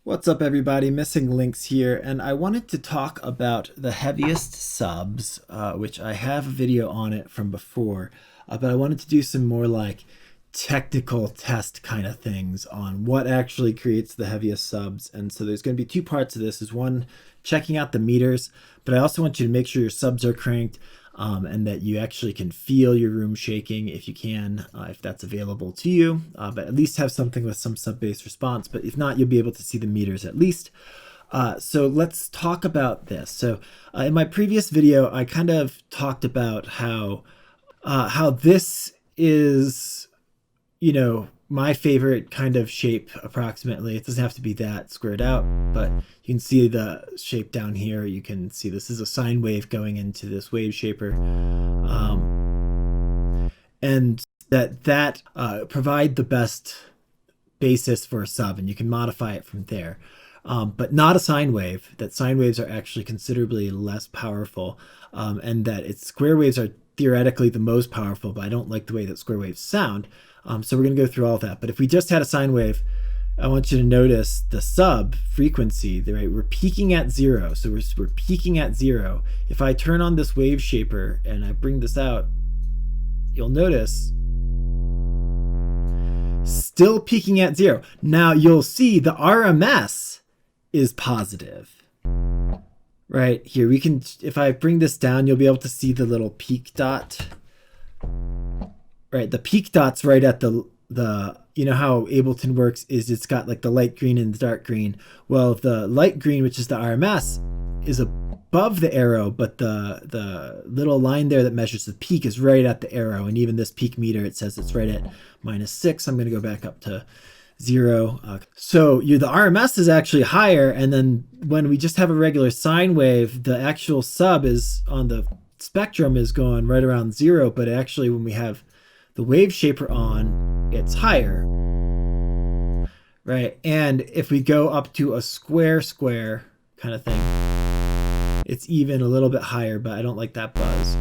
What's up, everybody? Missing Lynx here, and I wanted to talk about the heaviest subs, which I have a video on it from before, but I wanted to do some more like technical test kind of things on what actually creates the heaviest subs. And so there's going to be two parts of this. Is one, checking out the meters, but I also want you to make sure your subs are cranked and that you actually can feel your room shaking if you can, if that's available to you, but at least have something with some sub-bass response. But if not, you'll be able to see the meters at least. So let's talk about this. So in my previous video, I kind of talked about how this is, my favorite kind of shape approximately. It doesn't have to be that squared out, but you can see the shape down here. You can see this is a sine wave going into this Waveshaper. And that provide the best basis for a sub, and you can modify it from there. But not a sine wave. That sine waves are actually considerably less powerful, and that its square waves are theoretically the most powerful, but I don't like the way that square waves sound. So we're going to go through all of that. But if we just had a sine wave, I want you to notice the sub frequency. Right? We're peaking at 0. So we're peaking at 0. If I turn on this Waveshaper and I bring this out, you'll notice still peaking at 0. Now you'll see the RMS is positive. Right here, we can, if I bring this down, you'll be able to see the little peak dot. Right, the peak dot's right at the you know how Ableton works is it's got like the light green and the dark green. Well, the light green, which is the RMS, is above the arrow, but the little line there that measures the peak is right at the arrow. And even this peak meter, it says it's right at -6. I'm going to go back up to 0. So the RMS is actually higher, and then when we just have a regular sine wave, the actual sub is on the spectrum is going right around 0, but actually when we have the Waveshaper on, it's higher, right? And if we go up to a square kind of thing, it's even a little bit higher, but I don't like that buzz.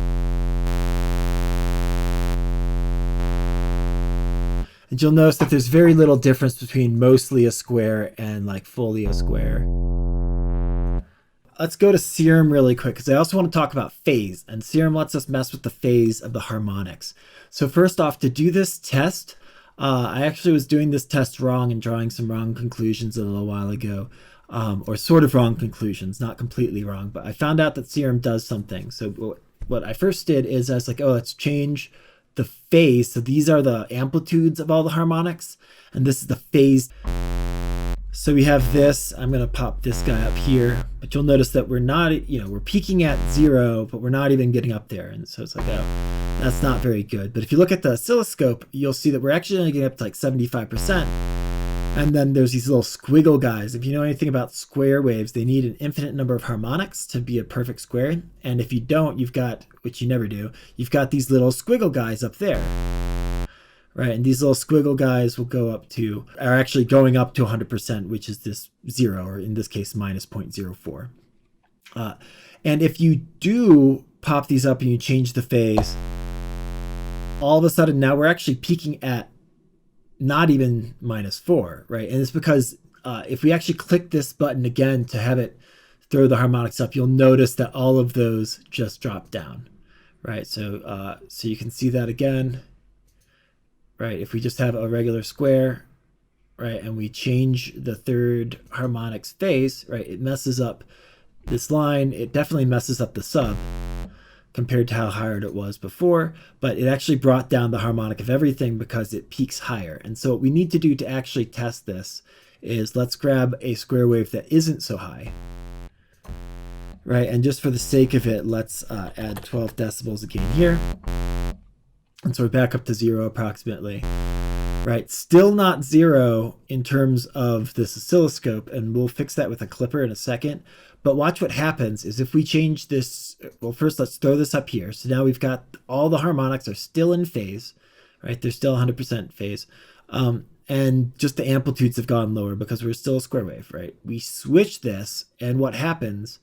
And you'll notice that there's very little difference between mostly a square and like fully a square. Let's go to Serum really quick, because I also want to talk about phase, and Serum lets us mess with the phase of the harmonics. So first off, to do this test, I actually was doing this test wrong and drawing some wrong conclusions a little while ago, or sort of wrong conclusions, not completely wrong, but I found out that Serum does something. So what I first did is I was like, oh, let's change the phase. So these are the amplitudes of all the harmonics, and this is the phase. So we have this, I'm going to pop this guy up here, but you'll notice that we're not, we're peaking at 0, but we're not even getting up there. And so it's like, oh, that's not very good. But if you look at the oscilloscope, you'll see that we're actually only getting up to like 75%. And then there's these little squiggle guys. If you know anything about square waves, they need an infinite number of harmonics to be a perfect square. And if you don't, you've got, which you never do, you've got these little squiggle guys up there. Right, and these little squiggle guys will are actually going up to 100%, which is this 0, or in this case, -0.04. And if you do pop these up and you change the phase, all of a sudden now we're actually peaking at not even -4, right? And it's because if we actually click this button again to have it throw the harmonics up, you'll notice that all of those just drop down, right? So you can see that again. Right, if we just have a regular square, right, and we change the third harmonics phase, right, it messes up this line. It definitely messes up the sub compared to how hard it was before, but it actually brought down the harmonic of everything because it peaks higher. And so what we need to do to actually test this is let's grab a square wave that isn't so high, right, and just for the sake of it, let's add 12 decibels again here. And so we're back up to 0 approximately, right? Still not 0 in terms of this oscilloscope, and we'll fix that with a clipper in a second. But watch what happens is if we change this, well, first let's throw this up here. So now we've got all the harmonics are still in phase, right? They're still 100% phase. And just the amplitudes have gone lower because we're still a square wave, right? We switch this, and what happens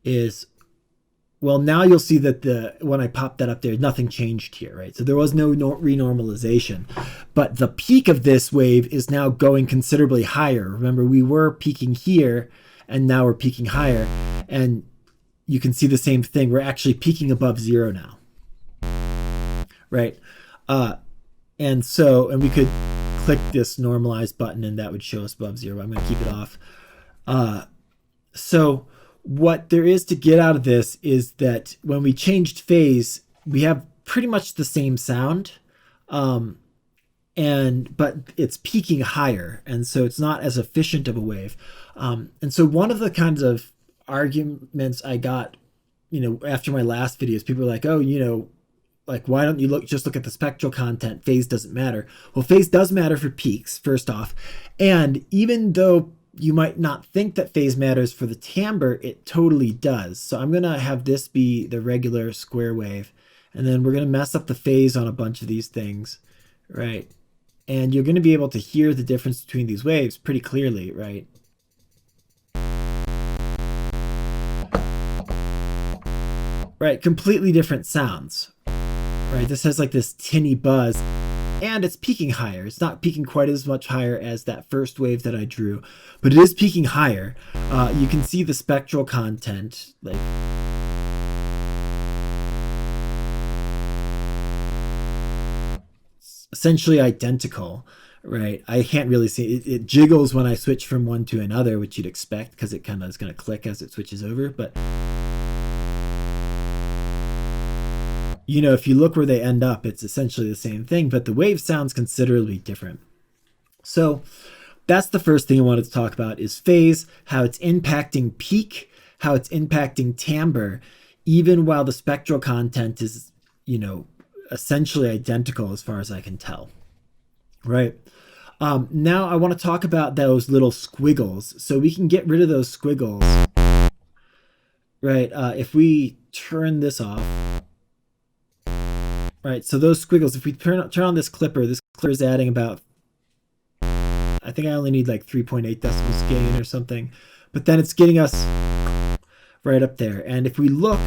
is well, now you'll see that when I popped that up there, nothing changed here, right? So there was no renormalization. But the peak of this wave is now going considerably higher. Remember, we were peaking here, and now we're peaking higher. And you can see the same thing. We're actually peaking above 0 now, right? And we could click this normalize button, and that would show us above 0. I'm going to keep it off. So what there is to get out of this is that when we changed phase, we have pretty much the same sound, but it's peaking higher, and so it's not as efficient of a wave. And so one of the kinds of arguments I got, after my last videos, people were like, oh, like, why don't you just look at the spectral content? Phase doesn't matter. Well, phase does matter for peaks, first off. And even though you might not think that phase matters for the timbre, it totally does. So I'm going to have this be the regular square wave. And then we're going to mess up the phase on a bunch of these things, right? And you're going to be able to hear the difference between these waves pretty clearly, right? Right, completely different sounds, right? This has like this tinny buzz, and it's peaking higher. It's not peaking quite as much higher as that first wave that I drew, but it is peaking higher. You can see the spectral content, like essentially identical, right? I can't really see it. It jiggles when I switch from one to another, which you'd expect because it kind of is going to click as it switches over, but if you look where they end up, it's essentially the same thing, but the wave sounds considerably different. So that's the first thing I wanted to talk about is phase, how it's impacting peak, how it's impacting timbre, even while the spectral content is, essentially identical as far as I can tell, right? Now I want to talk about those little squiggles. So we can get rid of those squiggles, right? If we turn this off, right, so those squiggles, if we turn on this clipper is adding about, I think I only need like 3.8 decibels gain or something, but then it's getting us right up there. And if we look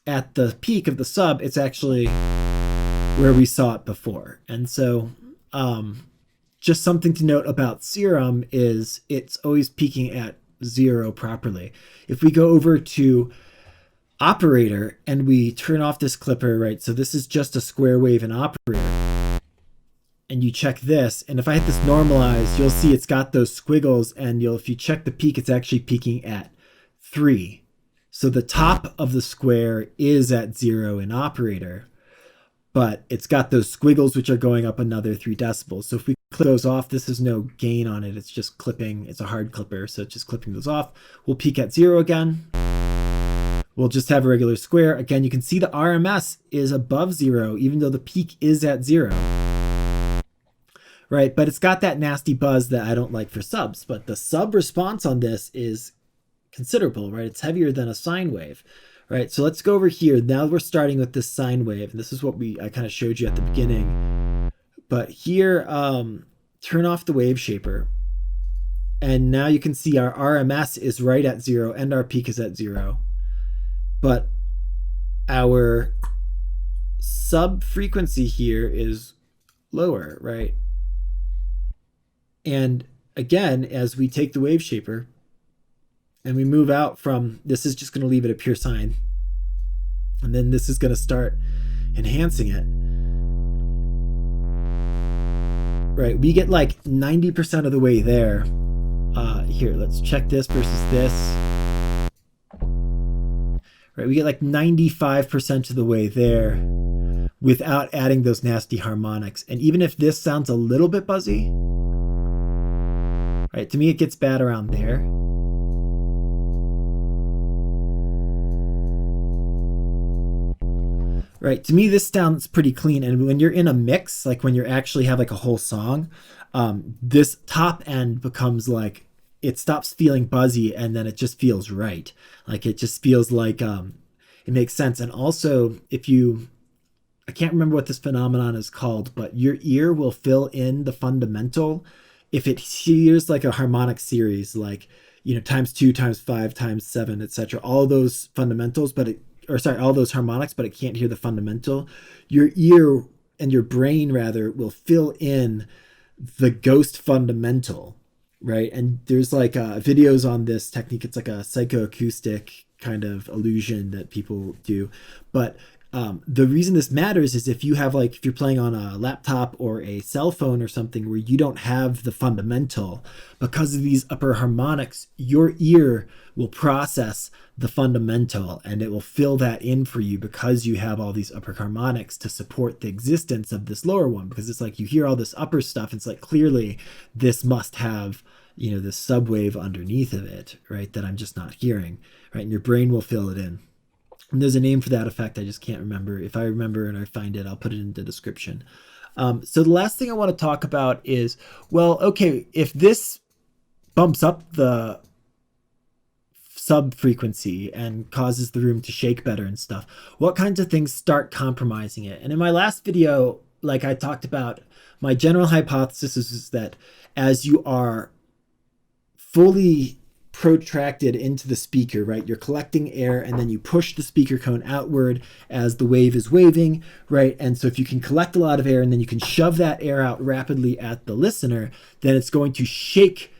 at the peak of the sub, it's actually where we saw it before. And so just something to note about Serum is it's always peaking at 0 properly. If we go over to Opperator and we turn off this clipper, right? So this is just a square wave in Opperator. And you check this, and if I hit this normalize, you'll see it's got those squiggles, and if you check the peak, it's actually peaking at 3. So the top of the square is at 0 in Opperator, but it's got those squiggles which are going up another 3 decibels. So if we clip those off, this is no gain on it. It's just clipping. It's a hard clipper, so it's just clipping those off. We'll peak at 0 again. We'll just have a regular square. Again, you can see the RMS is above 0, even though the peak is at 0. Right, but it's got that nasty buzz that I don't like for subs. But the sub response on this is considerable, right? It's heavier than a sine wave, right? So let's go over here. Now we're starting with this sine wave. And this is what I kind of showed you at the beginning. But here, turn off the Waveshaper. And now you can see our RMS is right at 0 and our peak is at 0. But our sub frequency here is lower, right? And again, as we take the Waveshaper and we move out from, this is just going to leave it a pure sine. And then this is going to start enhancing it. Right, we get like 90% of the way there. Here, let's check this versus this. Right, we get like 95% of the way there without adding those nasty harmonics. And even if this sounds a little bit buzzy, right, to me it gets bad around there. Right, to me this sounds pretty clean. And when you're in a mix, like when you actually have like a whole song, this top end becomes like, it stops feeling buzzy and then it just feels right. Like it just feels like it makes sense. And also I can't remember what this phenomenon is called, but your ear will fill in the fundamental if it hears like a harmonic series. Like times 2, times 5, times 7, etc. All those fundamentals, all those harmonics, but it can't hear the fundamental. Your ear and your brain rather will fill in the ghost fundamental, right? And there's like videos on this technique. It's like a psychoacoustic kind of illusion that people do. But the reason this matters is if you're playing on a laptop or a cell phone or something where you don't have the fundamental, because of these upper harmonics, your ear will process the fundamental and it will fill that in for you because you have all these upper harmonics to support the existence of this lower one. Because it's like you hear all this upper stuff, it's like clearly this must have this subwave underneath of it, right, that I'm just not hearing, right? And your brain will fill it in. And there's a name for that effect. I just can't remember. If I remember and I find it, I'll put it in the description. So the last thing I want to talk about is, well, okay, if this bumps up the sub frequency and causes the room to shake better and stuff, what kinds of things start compromising it? And in my last video, like I talked about, my general hypothesis is that as you are fully protracted into the speaker, right? You're collecting air and then you push the speaker cone outward as the wave is waving, right? And so if you can collect a lot of air and then you can shove that air out rapidly at the listener, then it's going to shake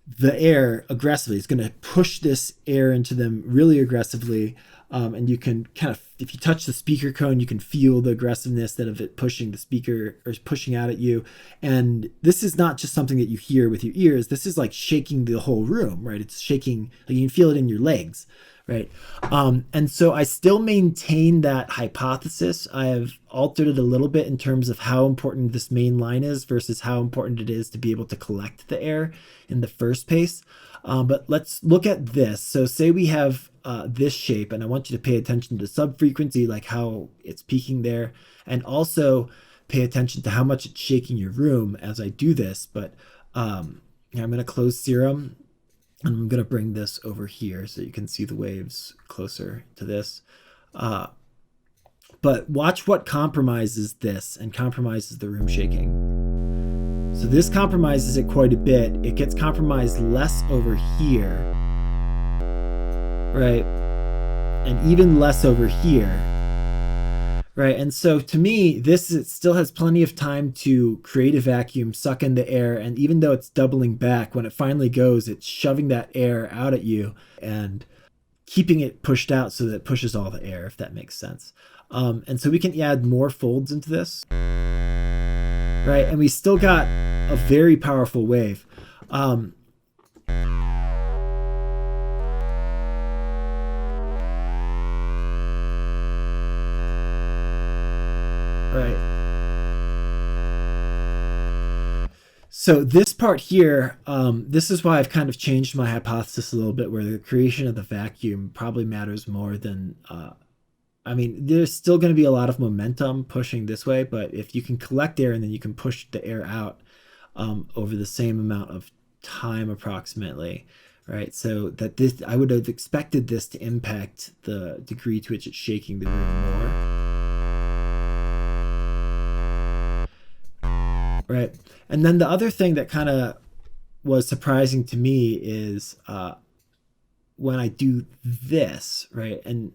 the air aggressively. It's going to push this air into them really aggressively. And you can kind of, if you touch the speaker cone, you can feel the aggressiveness of it pushing the speaker or pushing out at you. And this is not just something that you hear with your ears. This is like shaking the whole room, right? It's shaking, like you can feel it in your legs, right? And so I still maintain that hypothesis. I have altered it a little bit in terms of how important this main line is versus how important it is to be able to collect the air in the first place. But let's look at this. So say we have this shape, and I want you to pay attention to sub-frequency, like how it's peaking there, and also pay attention to how much it's shaking your room as I do this. But I'm going to close Serum, and I'm going to bring this over here so you can see the waves closer to this. But watch what compromises this and compromises the room shaking. So this compromises it quite a bit. It gets compromised less over here, right? And even less over here, right? And so to me, it still has plenty of time to create a vacuum, suck in the air, and even though it's doubling back, when it finally goes, it's shoving that air out at you and keeping it pushed out so that it pushes all the air, if that makes sense. And so we can add more folds into this, right? And we still got a very powerful wave. Right. So this part here, this is why I've kind of changed my hypothesis a little bit, where the creation of the vacuum probably matters more than, I mean, there's still going to be a lot of momentum pushing this way, but if you can collect air and then you can push the air out over the same amount of time approximately, right? So that this, I would have expected this to impact the degree to which it's shaking the room more. Right. And then the other thing that kind of was surprising to me is when I do this, right? And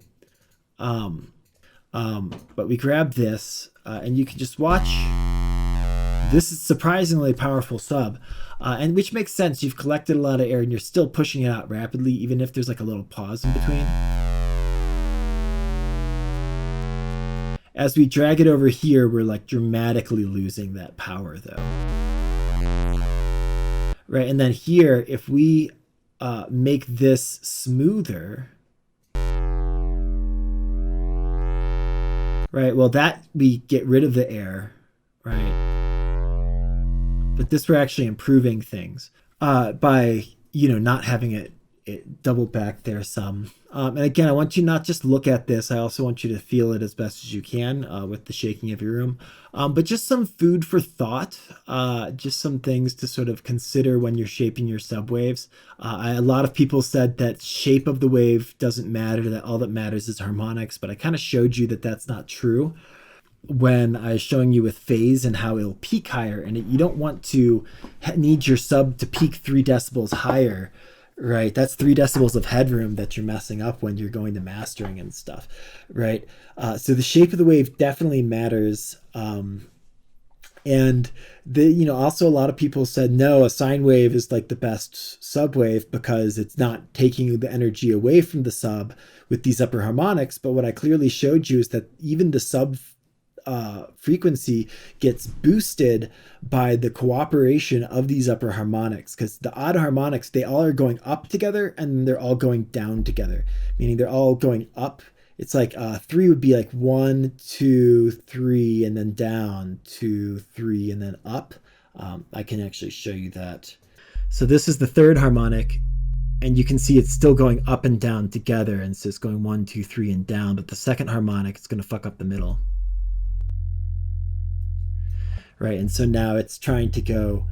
but we grab this and you can just watch. This is surprisingly powerful sub, and which makes sense. You've collected a lot of air and you're still pushing it out rapidly, even if there's like a little pause in between. As we drag it over here, we're like dramatically losing that power though. Right, and then here, if we make this smoother, right, well that, we get rid of the air, right? But this, we're actually improving things by, not having it double back there some. And again, I want you not just look at this, I also want you to feel it as best as you can with the shaking of your room. But just some food for thought, just some things to sort of consider when you're shaping your subwaves. A lot of people said that shape of the wave doesn't matter, that all that matters is harmonics, but I kind of showed you that that's not true when I was showing you with phase and how it'll peak higher, and you don't want to need your sub to peak 3 decibels higher, Right, that's 3 decibels of headroom that you're messing up when you're going to mastering and stuff, right? So the shape of the wave definitely matters. And also a lot of people said no, a sine wave is like the best subwave because it's not taking the energy away from the sub with these upper harmonics. But what I clearly showed you is that even the sub frequency gets boosted by the cooperation of these upper harmonics, because the odd harmonics, they all are going up together and they're all going down together, meaning they're all going up. It's like 3 would be like 1, 2, 3, and then down, 2, 3, and then up. I can actually show you that. So this is the third harmonic, and you can see it's still going up and down together, and so it's going 1, 2, 3, and down. But the second harmonic is going to fuck up the middle. Right, and so now it's trying to go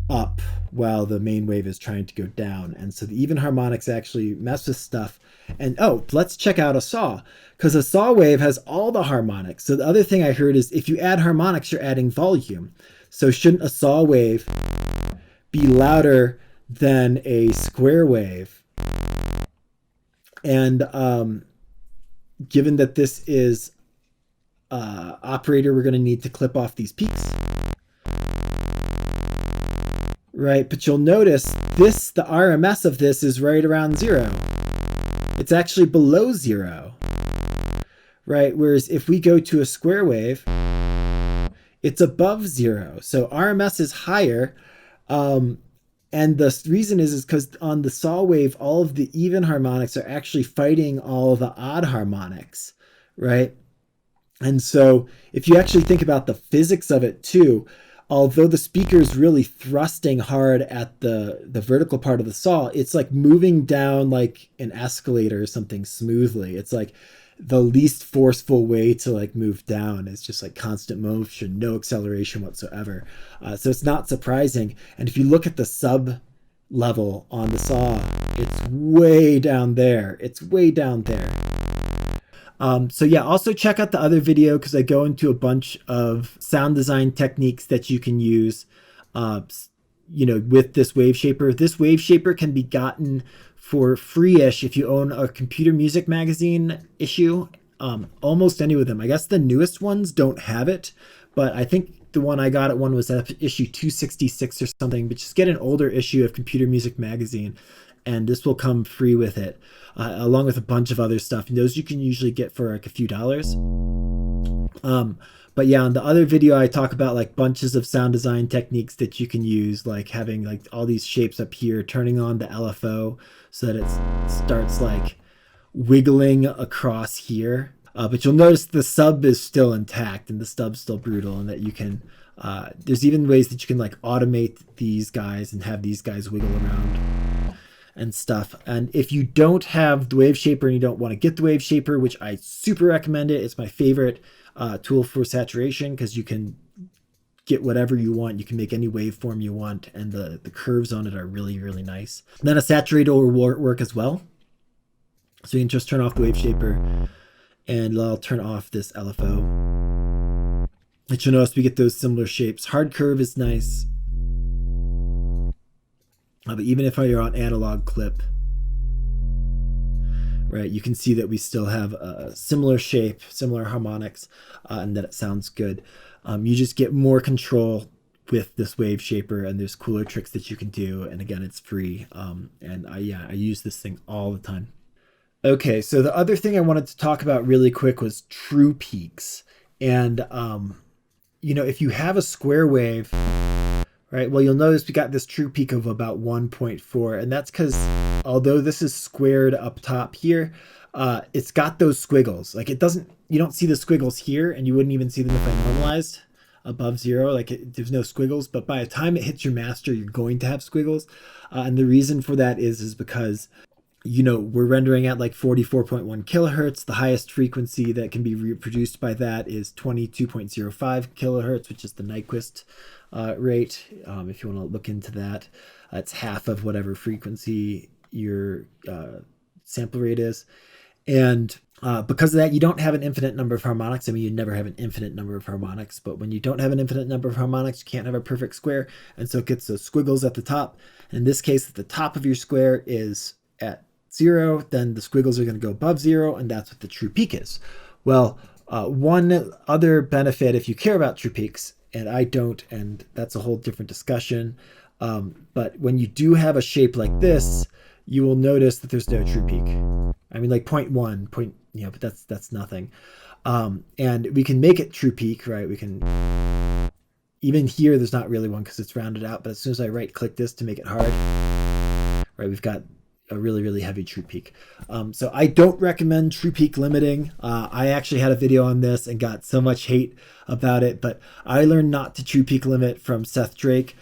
up while the main wave is trying to go down. And so the even harmonics actually mess with stuff. And let's check out a saw, because a saw wave has all the harmonics. So the other thing I heard is if you add harmonics, you're adding volume. So shouldn't a saw wave be louder than a square wave? And given that this is Opperator, we're going to need to clip off these peaks. Right, but you'll notice the RMS of this is right around 0. It's actually below 0. Right, whereas if we go to a square wave, it's above 0. So RMS is higher. And the reason is because on the saw wave, all of the even harmonics are actually fighting all of the odd harmonics, right? And so if you actually think about the physics of it too, although the speaker is really thrusting hard at the vertical part of the saw, it's like moving down like an escalator or something smoothly. It's like the least forceful way to like move down. Is just like constant motion, no acceleration whatsoever. So it's not surprising. And if you look at the sub level on the saw, it's way down there. It's way down there. So yeah, also check out the other video because I go into a bunch of sound design techniques that you can use, with this Waveshaper. This Waveshaper can be gotten for free-ish if you own a computer music magazine issue. Almost any of them. I guess the newest ones don't have it, but I think the one I got at one was issue 266 or something. But just get an older issue of computer music magazine, and this will come free with it, along with a bunch of other stuff. And those you can usually get for like a few dollars. But yeah, on the other video, I talk about like bunches of sound design techniques that you can use, like having like all these shapes up here, turning on the LFO so that it starts like wiggling across here. But you'll notice the sub is still intact and the stub's still brutal, and that you can, there's even ways that you can like automate these guys and have these guys wiggle around and stuff. And if you don't have the Waveshaper and you don't want to get the Waveshaper, which I super recommend it, it's my favorite tool for saturation, because you can get whatever you want. You can make any waveform you want, and the curves on it are really, really nice. And then a saturator will work as well. So you can just turn off the Waveshaper, and I'll turn off this LFO. But you'll notice we get those similar shapes. Hard curve is nice. But even if you're on analog clip, right, you can see that we still have a similar shape, similar harmonics, and that it sounds good. You just get more control with this Waveshaper, and there's cooler tricks that you can do. And again, it's free. And I use this thing all the time. Okay, so the other thing I wanted to talk about really quick was true peaks. And, if you have a square wave, right, well, you'll notice we got this true peak of about 1.4. And that's because although this is squared up top here, it's got those squiggles. Like you don't see the squiggles here, and you wouldn't even see them if I normalized above 0. Like there's no squiggles, but by the time it hits your master, you're going to have squiggles. And the reason for that is because we're rendering at like 44.1 kilohertz. The highest frequency that can be reproduced by that is 22.05 kilohertz, which is the Nyquist rate. If you want to look into that, it's half of whatever frequency your sample rate is. And Because of that, you don't have an infinite number of harmonics. I mean, you never have an infinite number of harmonics, but when you don't have an infinite number of harmonics, you can't have a perfect square, and so it gets those squiggles at the top. In this case, if the top of your square is at 0, then the squiggles are going to go above 0, and that's what the true peak is. Well, one other benefit, if you care about true peaks, and I don't, and that's a whole different discussion, but when you do have a shape like this, you will notice that there's no true peak. I mean, like 0.1, but that's nothing. And we can make it true peak, right? We can, even here, there's not really one because it's rounded out, but as soon as I right click this to make it hard, right, we've got a really, really heavy true peak. So I don't recommend true peak limiting. I actually had a video on this and got so much hate about it, but I learned not to true peak limit from Seth Drake,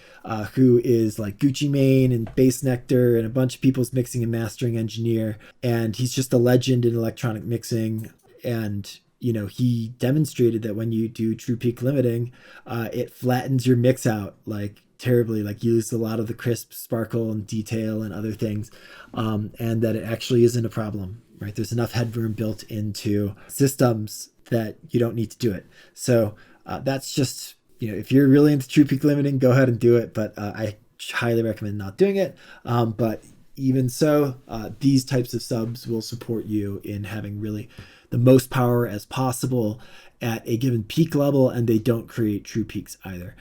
who is like Gucci Mane and Bass Nectar and a bunch of people's mixing and mastering engineer. And he's just a legend in electronic mixing. And, you know, he demonstrated that when you do true peak limiting, it flattens your mix out like terribly, like you lose a lot of the crisp sparkle and detail and other things, and that it actually isn't a problem, right? There's enough headroom built into systems that you don't need to do it. So that's just, you know, if you're really into true peak limiting, go ahead and do it, but I highly recommend not doing it. But even so, these types of subs will support you in having really the most power as possible at a given peak level, and they don't create true peaks either.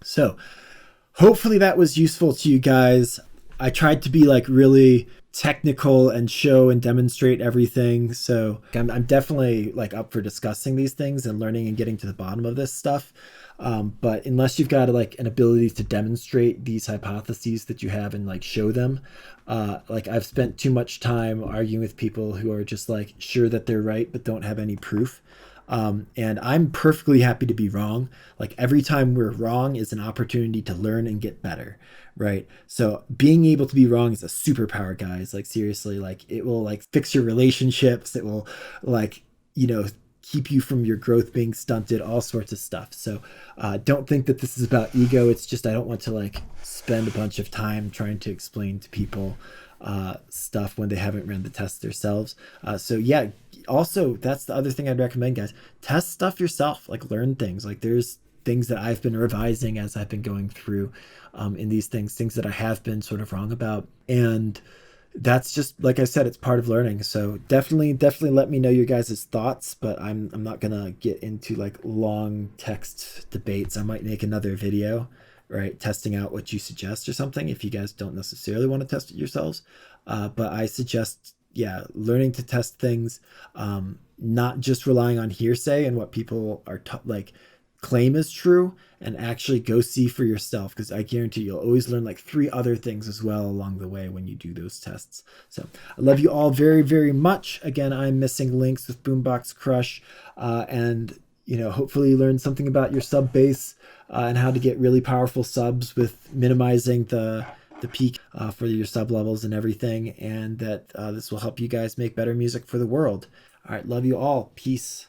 So hopefully that was useful to you guys. I tried to be like really technical and show and demonstrate everything. So I'm definitely like up for discussing these things and learning and getting to the bottom of this stuff. But unless you've got like an ability to demonstrate these hypotheses that you have and like show them, like I've spent too much time arguing with people who are just like sure that they're right but don't have any proof. And I'm perfectly happy to be wrong. Like every time we're wrong is an opportunity to learn and get better, right? So being able to be wrong is a superpower, guys. Like seriously, like it will like fix your relationships. It will like, you know, keep you from your growth being stunted, all sorts of stuff. So don't think that this is about ego. It's just I don't want to like spend a bunch of time trying to explain to people stuff when they haven't ran the test themselves. So yeah, also that's the other thing I'd recommend, guys. Test stuff yourself, like learn things. Like there's things that I've been revising as I've been going through in these things that I have been sort of wrong about. And that's just, like I said, it's part of learning. So definitely let me know your guys' thoughts, but I'm not gonna get into like long text debates. I might make another video, right, testing out what you suggest or something if you guys don't necessarily want to test it yourselves. But I suggest, yeah, learning to test things, not just relying on hearsay and what people are like claim is true, and actually go see for yourself, because I guarantee you'll always learn like 3 other things as well along the way when you do those tests. So I love you all very, very much. Again, I'm missing Lynx with Boombox Crush, and you know, hopefully you learned something about your sub bass and how to get really powerful subs with minimizing the peak for your sub levels and everything, and that this will help you guys make better music for the world. All right, love you all. Peace.